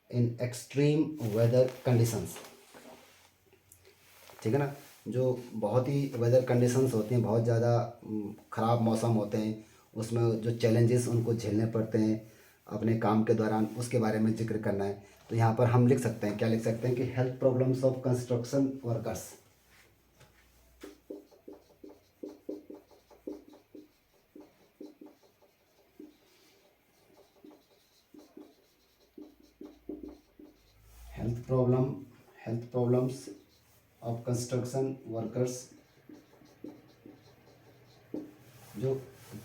in extreme weather conditions, ठीक है ना। जो बहुत ही वेदर कंडीशंस होती हैं, बहुत ज़्यादा ख़राब मौसम होते हैं, उसमें जो चैलेंजेस उनको झेलने पड़ते हैं अपने काम के दौरान, उसके बारे में जिक्र करना है। तो यहाँ पर हम लिख सकते हैं, क्या लिख सकते हैं कि health problems of construction workers, health problems of construction workers. जो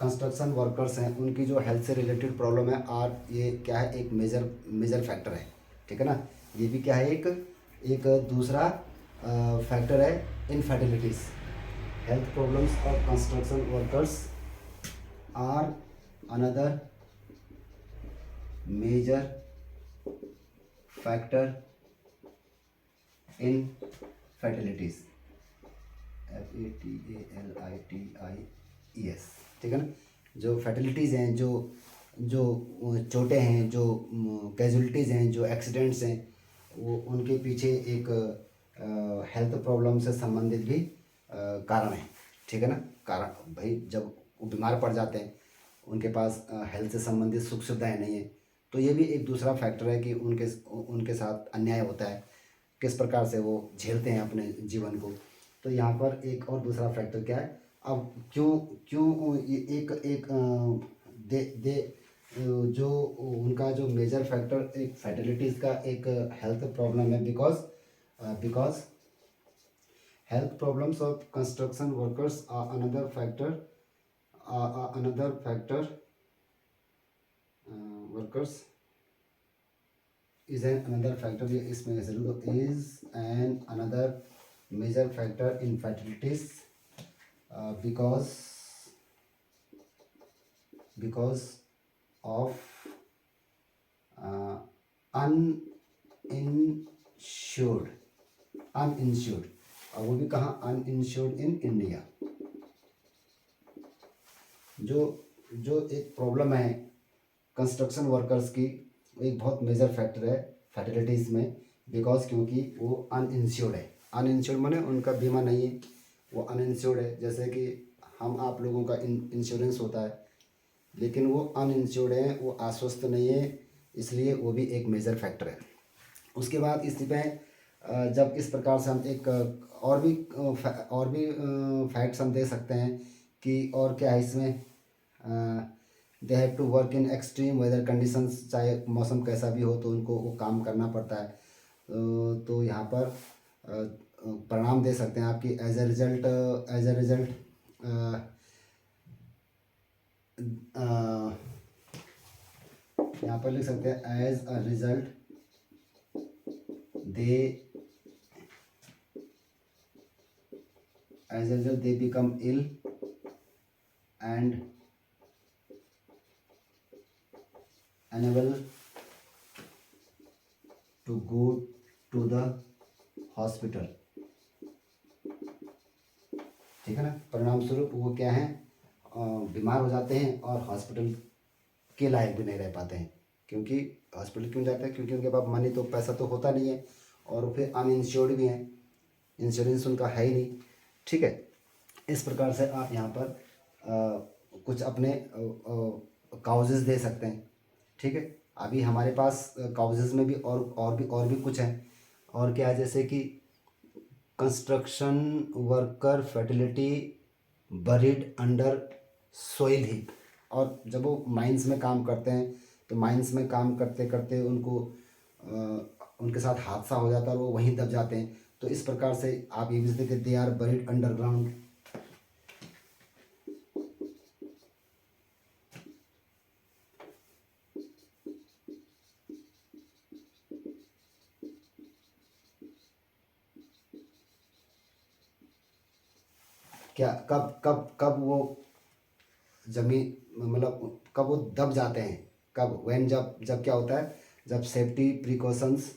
कंस्ट्रक्शन वर्कर्स हैं उनकी जो हेल्थ से रिलेटेड प्रॉब्लम है, और ये क्या है, एक मेजर फैक्टर है, ठीक है ना। ये भी क्या है, एक दूसरा फैक्टर है, infertilities. Health problems of construction workers are another major factor in fertilities, FATALITIES, ठीक है ना। जो फर्टिलिटीज़ हैं, जो चोटें हैं, जो कैजुअलिटीज़ हैं, जो एक्सीडेंट्स हैं, वो उनके पीछे एक हेल्थ प्रॉब्लम से संबंधित भी कारण है। ठीक है ना। कारण भाई जब वो बीमार पड़ जाते हैं, उनके पास हेल्थ से संबंधित सुख सुविधाएं नहीं है, तो ये भी एक दूसरा फैक्टर है कि उनके उनके साथ अन्याय होता है, किस प्रकार से वो झेलते हैं अपने जीवन को। तो यहाँ पर एक और दूसरा फैक्टर क्या है, अब क्यों क्यों ये एक एक दे दे जो उनका जो मेजर फैक्टर एक फैटिलिटीज़ का एक हेल्थ प्रॉब्लम है, because health problems of construction workers are another factor. Another factor workers is an another factor. ये इसमें जरूर is an another major factor in fatalities because of uh, uninsured uninsured और वो भी कहाँ अनइंश्योर्ड इन इंडिया। जो जो एक प्रॉब्लम है कंस्ट्रक्शन वर्कर्स की, एक बहुत मेजर फैक्टर है फैटिलिटीज़ में, बिकॉज क्योंकि वो अनइंश्योर्ड है। अनइंश्योर्ड माने उनका बीमा नहीं है, वो अनइंश्योर्ड है। जैसे कि हम आप लोगों का इंश्योरेंस होता है, लेकिन वो अनइंश्योर्ड है, वो आश्वस्त नहीं है, इसलिए वो भी एक मेजर फैक्टर है। उसके बाद इसी पे जब इस प्रकार से हम एक और भी फैक्ट्स हम दे सकते हैं कि और क्या है इसमें, they have to work in extreme weather conditions, चाहे मौसम कैसा भी हो तो उनको वो काम करना पड़ता है। तो यहाँ पर परिणाम दे सकते हैं आपकी एज ए रिजल्ट यहाँ पर लिख सकते हैं as a result they become ill and unable to go to the hospital। ठीक है ना। परिणाम स्वरूप वो क्या है, बीमार हो जाते हैं और हॉस्पिटल के लायक भी नहीं रह पाते हैं। क्योंकि हॉस्पिटल क्यों जाते हैं, क्योंकि उनके पास मनी तो पैसा तो होता नहीं है, और फिर अनइंश्योर्ड भी हैं, इंश्योरेंस उनका है ही नहीं। ठीक है। इस प्रकार से आप यहाँ पर कुछ अपने काउजेज़ दे सकते हैं। ठीक है। अभी हमारे पास काउजेज़ में भी और भी कुछ हैं। और क्या है, जैसे कि construction worker fertility buried under soil heap. और जब वो माइंस में काम करते हैं तो माइंस में काम करते करते उनको उनके साथ हादसा हो जाता है और वो वहीं दब जाते हैं। तो इस प्रकार से आप ये भी देखते दे आर बरीड अंडरग्राउंड। क्या कब कब कब वो जमीन मतलब कब वो दब जाते हैं, कब व्हेन जब जब क्या होता है, जब safety precautions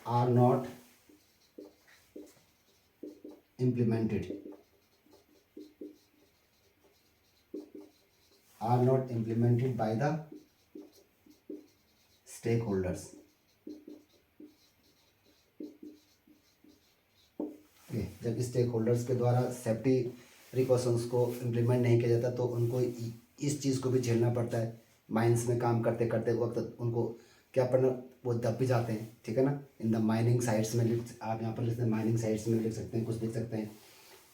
are not implemented by the stakeholders। जब स्टेक होल्डर्स के द्वारा सेफ्टी प्रिकॉशंस को इम्प्लीमेंट नहीं किया जाता तो उनको इस चीज़ को भी झेलना पड़ता है। माइंस में काम करते करते वक्त उनको क्या पड़ना, वो दब भी जाते हैं। ठीक है ना। इन द माइनिंग साइट्स में आप यहाँ पर लिखते हैं, माइनिंग साइट्स में लिख सकते हैं, कुछ लिख सकते हैं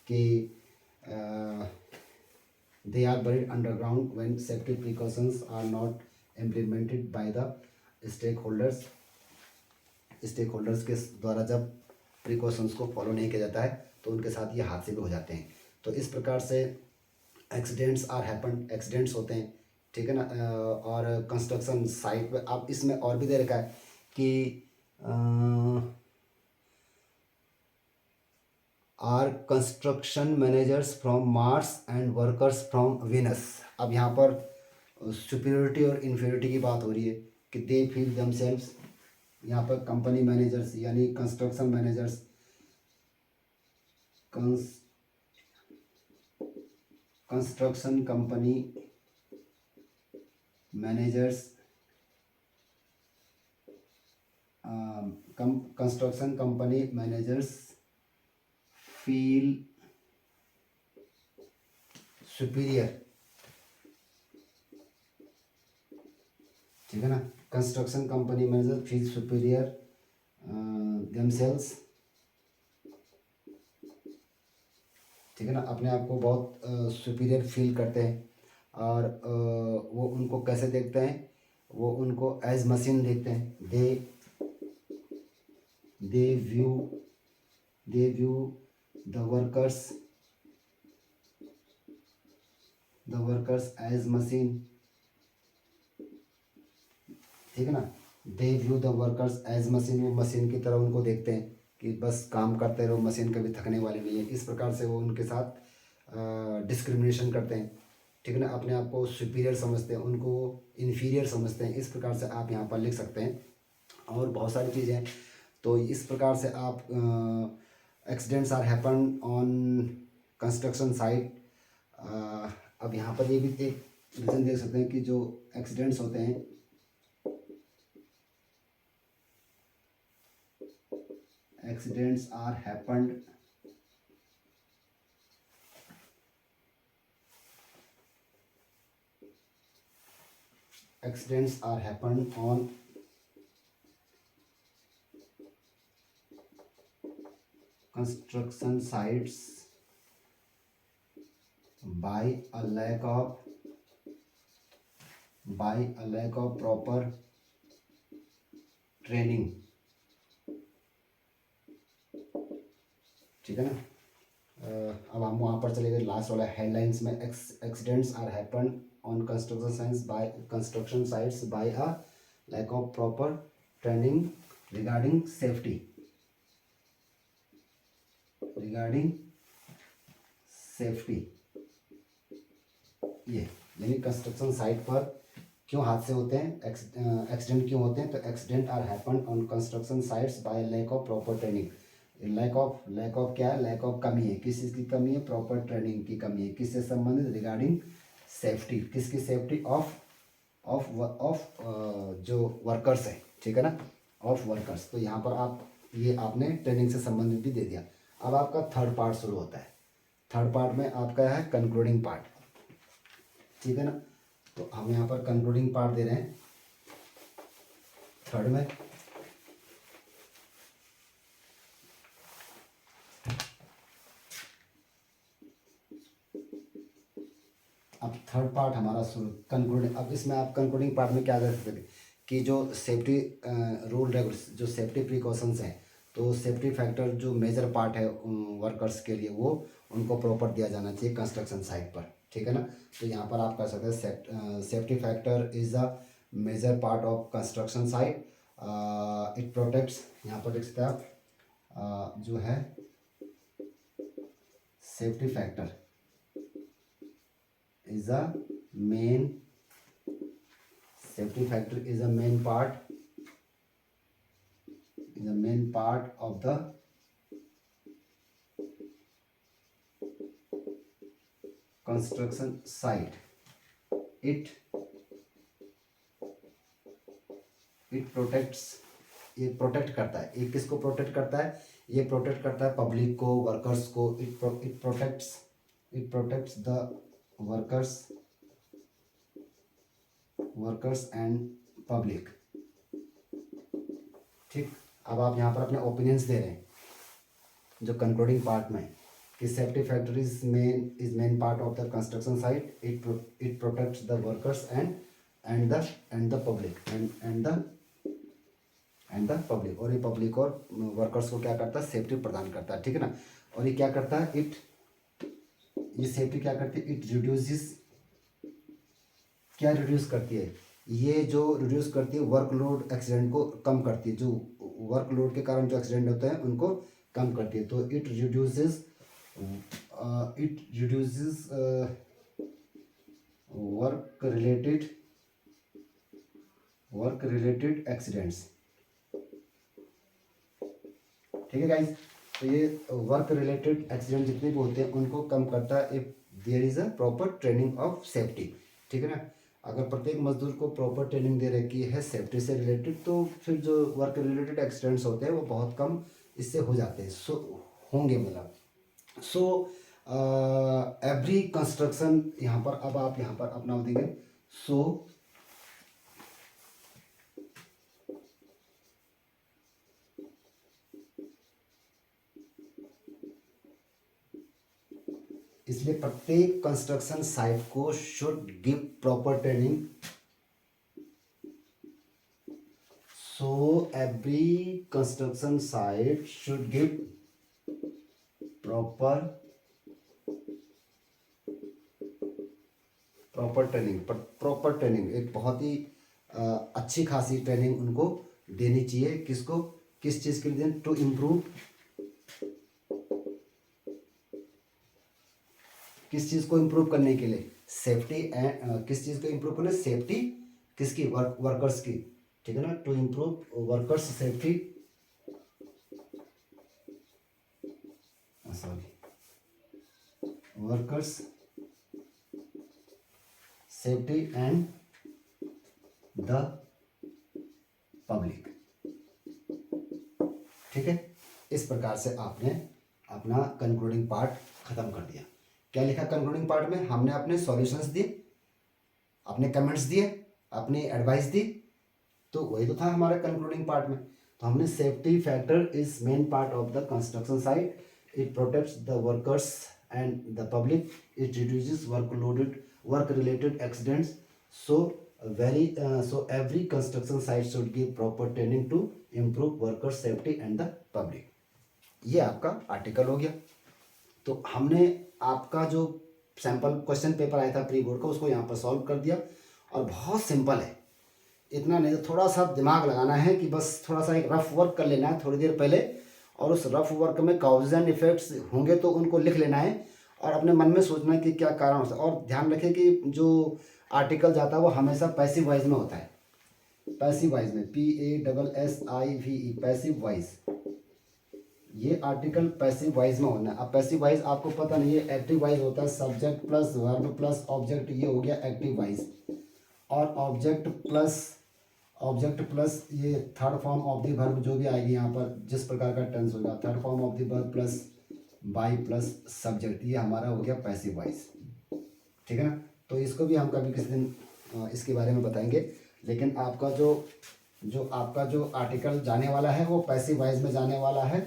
कि they are buried underground when safety precautions are not implemented by the stakeholders। Stakeholders के द्वारा जब प्रिकॉशंस को फॉलो नहीं किया जाता है तो उनके साथ ये हादसे भी हो जाते हैं। तो इस प्रकार से एक्सीडेंट्स होते हैं। ठीक है ना। और कंस्ट्रक्शन साइट पे अब इसमें और भी दे रखा है कि are construction managers from Mars and workers from Venus. अब यहाँ पर सुपीरियरिटी और इन्फीरियरिटी की बात हो रही है कि दे फील दमसेल्व्स। यहाँ पर कंपनी मैनेजर्स यानी construction managers construction company managers construction company managers feel superior, ठीक है ना। Construction company manager feel superior themselves, ठीक है ना, अपने आप को बहुत सुपीरियर फील करते हैं। और वो उनको कैसे देखते हैं, वो उनको एज मशीन देखते हैं। They view the workers as machine, ठीक है ना। They view the workers as machine, वो मशीन की तरह उनको देखते हैं कि बस काम करते रहो, मशीन कभी थकने वाली नहीं है। इस प्रकार से वो उनके साथ डिस्क्रिमिनेशन करते हैं, ठीक है ना। अपने आप को सुपीरियर समझते हैं, उनको इन्फीरियर समझते हैं। इस प्रकार से आप यहाँ पर लिख सकते हैं। और बहुत सारी चीज़ें हैं। तो इस प्रकार से आप accidents are happen on construction site. अब यहाँ पर ये भी एक रीज़न देख सकते हैं कि जो एक्सीडेंट्स होते हैं, accidents are happened on construction sites by a lack of proper training, ठीक है ना। अब हम वहाँ पर चले गए लास्ट वाला हेडलाइंस में। Accidents are happen on construction sites by a lack of proper training regarding safety, ये यानी कंस्ट्रक्शन साइट पर क्यों हादसे होते हैं, एक्सीडेंट क्यों होते हैं। तो accident are happen on construction sites by lack of proper training. Lack of क्या है, लैक ऑफ कमी है। किस चीज़ की कमी है, प्रॉपर ट्रेनिंग की कमी है। किससे संबंधित, रिगार्डिंग सेफ्टी। किसकी सेफ्टी, ऑफ जो वर्कर्स है, ठीक है ना, ऑफ वर्कर्स। तो यहाँ पर आप ये आपने ट्रेनिंग से संबंधित भी दे दिया। अब आपका थर्ड पार्ट शुरू होता है। थर्ड पार्ट में आपका है कंक्लूडिंग पार्ट, ठीक है ना। तो हम यहाँ पर कंक्लूडिंग पार्ट दे रहे हैं थर्ड में। अब थर्ड पार्ट हमारा शुरू कंक्लूडिंग। अब इसमें आप कंक्लूडिंग पार्ट में क्या कर सकते हैं कि जो सेफ्टी रूल रेगुलेशन, जो सेफ्टी प्रिकॉशंस हैं, तो सेफ्टी फैक्टर जो मेजर पार्ट है वर्कर्स के लिए, वो उनको प्रॉपर दिया जाना चाहिए कंस्ट्रक्शन साइट पर, ठीक है ना। तो यहाँ पर आप कर सकते हैं safety factor is the major part of construction site. It protects, यहाँ पर देख सकते हैं आप जो है safety factor is a main safety factor is a main part of the construction site. it protects, ये प्रोटेक्ट करता है। ये किसको प्रोटेक्ट करता है, ये प्रोटेक्ट करता है पब्लिक को, वर्कर्स को। It protects the workers and public, ठीक। अब आप यहाँ पर अपने ओपिनियंस दे रहे हैं जो कंक्लूडिंग पार्ट में कि safety factor is main part of the construction site. It protects the workers and the public. और ये पब्लिक और वर्कर्स को क्या करता है, सेफ्टी प्रदान करता है, ठीक है ना। और ये क्या करता है, ये सेफ्टी क्या करती है, इट रिड्यूसेस, क्या रिड्यूस करती है, ये जो रिड्यूस करती है वर्कलोड, एक्सीडेंट को कम करती है। जो वर्कलोड के कारण जो एक्सीडेंट होते हैं उनको कम करती है। तो it reduces work related accidents, ठीक है गाइस। तो ये वर्क रिलेटेड एक्सीडेंट जितने भी होते हैं उनको कम करता है if there is a proper training of safety, ठीक है ना। अगर प्रत्येक मजदूर को प्रॉपर ट्रेनिंग दे रखी है सेफ्टी से रिलेटेड, तो फिर जो वर्क रिलेटेड एक्सीडेंट्स होते हैं वो बहुत कम इससे हो जाते हैं, होंगे मतलब। सो एवरी कंस्ट्रक्शन यहाँ पर, अब आप यहाँ पर अपना देंगे। सो इसलिए प्रत्येक कंस्ट्रक्शन साइट को should give proper training. So every construction site should give proper proper training, एक बहुत ही अच्छी खासी ट्रेनिंग उनको देनी चाहिए। किसको, किस चीज़ के लिए? टू इम्प्रूव, किस चीज़ को इम्प्रूव करने के लिए? सेफ्टी एंड, किस चीज़ को इम्प्रूव करना? सेफ्टी किसकी? वर्कर्स की, ठीक है ना। To improve workers safety, sorry, workers safety and the public, ठीक है। इस प्रकार से आपने अपना कंक्लूडिंग पार्ट खत्म कर दिया। क्या लिखा कंक्लूडिंग पार्ट में? हमने अपने सॉल्यूशंस दिए, अपने कमेंट्स दिए, अपनी एडवाइस दी, तो वही तो था हमारे कंक्लूडिंग पार्ट में। तो हमने safety factor is main part of the construction site, it protects the workers and the public, it reduces work related accidents, so every construction site should give proper training to improve worker safety and the public. ये आपका article हो गया। तो हमने आपका जो sample question paper आया था प्री बोर्ड का, उसको यहाँ पर सॉल्व कर दिया, और बहुत सिंपल है, इतना नहीं, थोड़ा सा दिमाग लगाना है कि बस थोड़ा सा एक रफ वर्क कर लेना है थोड़ी देर पहले, और उस रफ वर्क में काउजेज एंड इफेक्ट्स होंगे तो उनको लिख लेना है, और अपने मन में सोचना है कि क्या कारण हो सकता है। और ध्यान रखें कि जो आर्टिकल जाता है वो हमेशा पैसिव वॉइस में होता है, पैसिव वॉइस में, PASSIVE, पैसिव वॉइस। ये आर्टिकल पैसिव वॉइस में होना है। अब पैसिव वॉइस आपको पता नहीं है, एक्टिव वॉइस होता है subject plus verb plus object, ये हो गया एक्टिव वॉइस, और ऑब्जेक्ट प्लस ये third form of the verb जो भी आएगी यहाँ पर, जिस प्रकार का टेंस होगा, third form of the verb plus by plus subject, ये हमारा हो गया पैसिव वॉइस, ठीक है ना। तो इसको भी हम कभी किसी दिन इसके बारे में बताएंगे, लेकिन आपका जो आर्टिकल जाने वाला है वो पैसिव वॉइस में जाने वाला है।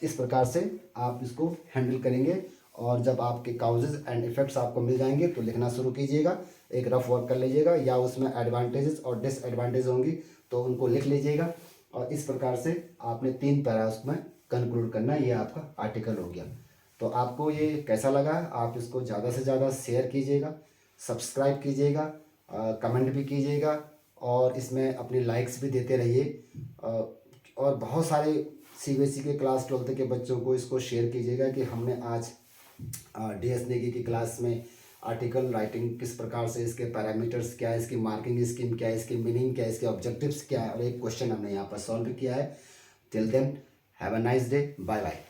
इस प्रकार से आप इसको हैंडल करेंगे, और जब आपके काउजेज एंड इफेक्ट्स आपको मिल जाएंगे तो लिखना शुरू कीजिएगा, एक रफ वर्क कर लीजिएगा, या उसमें एडवांटेजेस और डिसएडवांटेज होंगी तो उनको लिख लीजिएगा, और इस प्रकार से आपने 3 पैरा उसमें कंक्लूड करना है। ये आपका आर्टिकल हो गया। तो आपको ये कैसा लगा? आप इसको ज़्यादा से ज़्यादा शेयर कीजिएगा, सब्सक्राइब कीजिएगा, कमेंट भी कीजिएगा, और इसमें अपनी लाइक्स भी देते रहिए, और बहुत सारे CBSE के क्लास 12 के बच्चों को इसको शेयर कीजिएगा कि हमने आज DS नेगी की क्लास में आर्टिकल राइटिंग किस प्रकार से, इसके पैरामीटर्स क्या है, इसकी मार्किंग स्कीम क्या है, इसकी मीनिंग क्या है, इसके ऑब्जेक्टिव्स क्या है, और एक क्वेश्चन हमने यहाँ पर सॉल्व किया है। Till then have a nice day, bye bye.